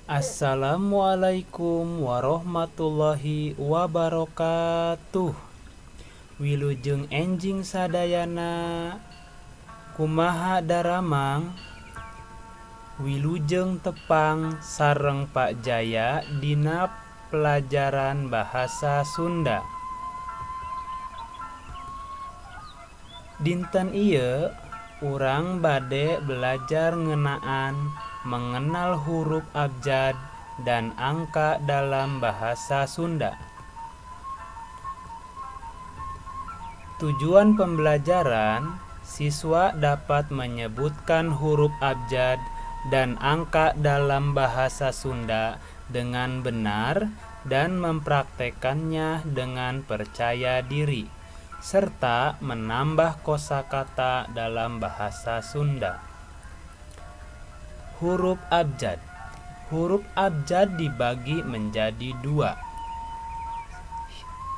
Assalamualaikum warahmatullahi wabarakatuh. Wilujeng enjing sadayana kumaha daramang. Wilujeng tepang sareng Pak Jaya dina pelajaran bahasa Sunda. Dinten ieu urang bade belajar ngeunaan mengenal huruf abjad dan angka dalam bahasa Sunda. Tujuan pembelajaran, siswa dapat menyebutkan huruf abjad dan angka dalam bahasa Sunda dengan benar dan mempraktekannya dengan percaya diri, serta menambah kosakata dalam bahasa Sunda. Huruf abjad. Huruf abjad dibagi menjadi dua.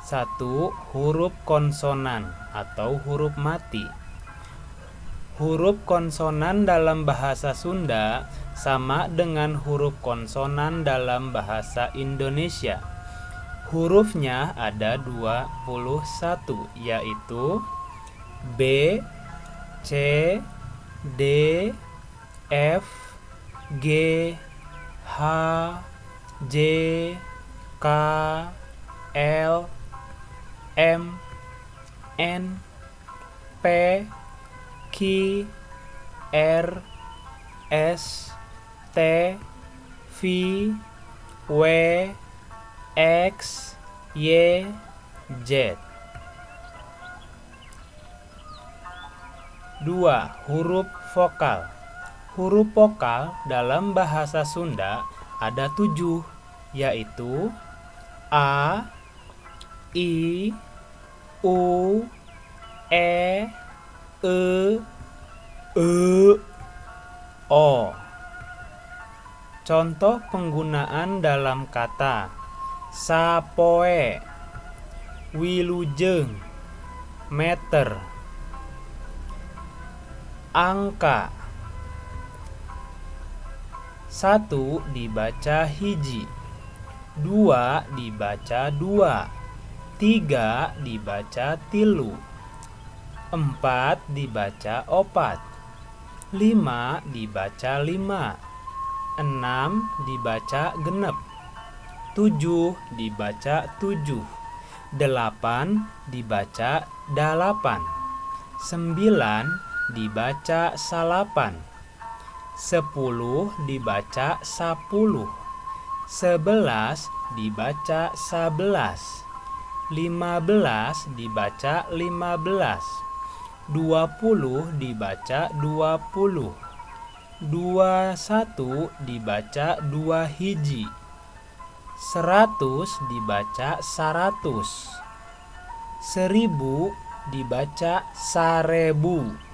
1. Huruf konsonan atau huruf mati. Huruf konsonan dalam bahasa Sunda sama dengan huruf konsonan dalam bahasa Indonesia. Hurufnya ada 21, yaitu B, C, D, F, G, H, J, K, L, M, N, P, Q, R, S, T, V, W, X, Y, Z. 2. Huruf vokal. Huruf vokal dalam bahasa Sunda ada 7, yaitu A, I, U, E, O. Contoh penggunaan dalam kata sapoe, wilujeng, meter. Angka. 1 dibaca hiji, 2 dibaca 2, 3 dibaca tilu, 4 dibaca opat, 5 dibaca 5, 6 dibaca genep, 7 dibaca 7, 8 dibaca 8, 9 dibaca 8, 10 dibaca 10, 11 dibaca 11, 15 dibaca 15, 20 dibaca 20, 21 dibaca 2 hiji, 100 dibaca 100, 1000 dibaca 1000.